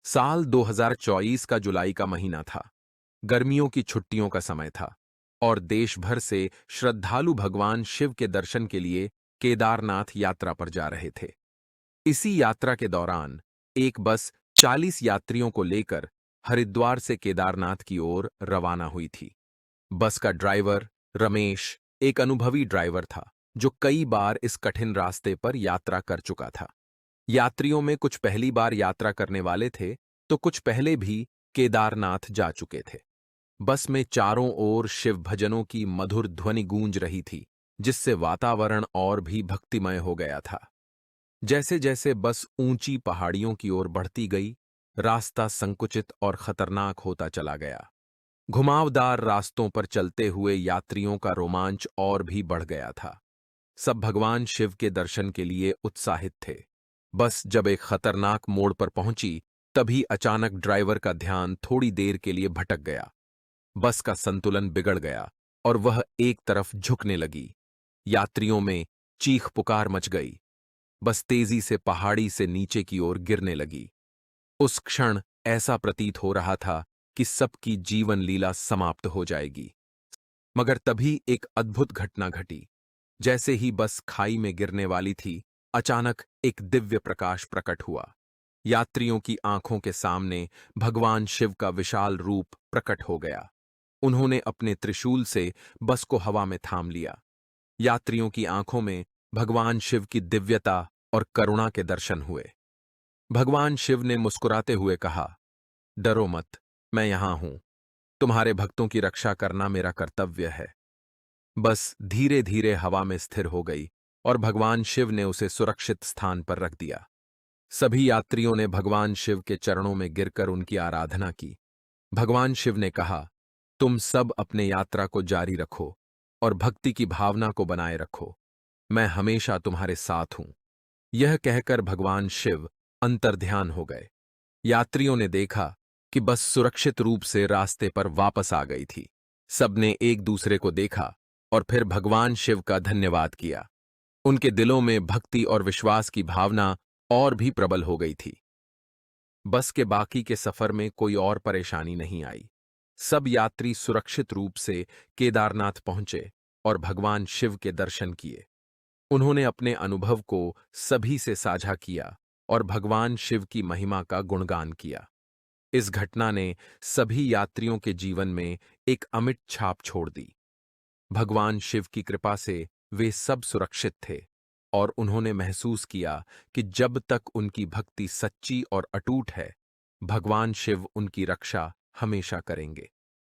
साल 2024 का जुलाई का महीना था। गर्मियों की छुट्टियों का समय था और देश भर से श्रद्धालु भगवान शिव के दर्शन के लिए केदारनाथ यात्रा पर जा रहे थे। इसी यात्रा के दौरान एक बस 40 यात्रियों को लेकर हरिद्वार से केदारनाथ की ओर रवाना हुई थी। बस का ड्राइवर रमेश एक अनुभवी ड्राइवर था जो कई बार इस कठिन रास्ते पर यात्रा कर चुका था। यात्रियों में कुछ पहली बार यात्रा करने वाले थे तो कुछ पहले भी केदारनाथ जा चुके थे। बस में चारों ओर शिव भजनों की मधुर ध्वनि गूंज रही थी, जिससे वातावरण और भी भक्तिमय हो गया था। जैसे जैसे बस ऊंची पहाड़ियों की ओर बढ़ती गई, रास्ता संकुचित और खतरनाक होता चला गया। घुमावदार रास्तों पर चलते हुए यात्रियों का रोमांच और भी बढ़ गया था। सब भगवान शिव के दर्शन के लिए उत्साहित थे। बस जब एक खतरनाक मोड़ पर पहुंची, तभी अचानक ड्राइवर का ध्यान थोड़ी देर के लिए भटक गया। बस का संतुलन बिगड़ गया और वह एक तरफ झुकने लगी। यात्रियों में चीख पुकार मच गई। बस तेजी से पहाड़ी से नीचे की ओर गिरने लगी। उस क्षण ऐसा प्रतीत हो रहा था कि सबकी जीवन लीला समाप्त हो जाएगी। मगर तभी एक अद्भुत घटना घटी। जैसे ही बस खाई में गिरने वाली थी, अचानक एक दिव्य प्रकाश प्रकट हुआ। यात्रियों की आंखों के सामने भगवान शिव का विशाल रूप प्रकट हो गया। उन्होंने अपने त्रिशूल से बस को हवा में थाम लिया। यात्रियों की आंखों में भगवान शिव की दिव्यता और करुणा के दर्शन हुए। भगवान शिव ने मुस्कुराते हुए कहा, डरो मत, मैं यहां हूं। तुम्हारे भक्तों की रक्षा करना मेरा कर्तव्य है। बस धीरे धीरे हवा में स्थिर हो गई और भगवान शिव ने उसे सुरक्षित स्थान पर रख दिया। सभी यात्रियों ने भगवान शिव के चरणों में गिरकर उनकी आराधना की। भगवान शिव ने कहा, तुम सब अपने यात्रा को जारी रखो और भक्ति की भावना को बनाए रखो। मैं हमेशा तुम्हारे साथ हूं। यह कहकर भगवान शिव अंतर्ध्यान हो गए। यात्रियों ने देखा कि बस सुरक्षित रूप से रास्ते पर वापस आ गई थी। सबने एक दूसरे को देखा और फिर भगवान शिव का धन्यवाद किया। उनके दिलों में भक्ति और विश्वास की भावना और भी प्रबल हो गई थी। बस के बाकी के सफर में कोई और परेशानी नहीं आई। सब यात्री सुरक्षित रूप से केदारनाथ पहुंचे और भगवान शिव के दर्शन किए। उन्होंने अपने अनुभव को सभी से साझा किया और भगवान शिव की महिमा का गुणगान किया। इस घटना ने सभी यात्रियों के जीवन में एक अमिट छाप छोड़ दी। भगवान शिव की कृपा से वे सब सुरक्षित थे और उन्होंने महसूस किया कि जब तक उनकी भक्ति सच्ची और अटूट है, भगवान शिव उनकी रक्षा हमेशा करेंगे।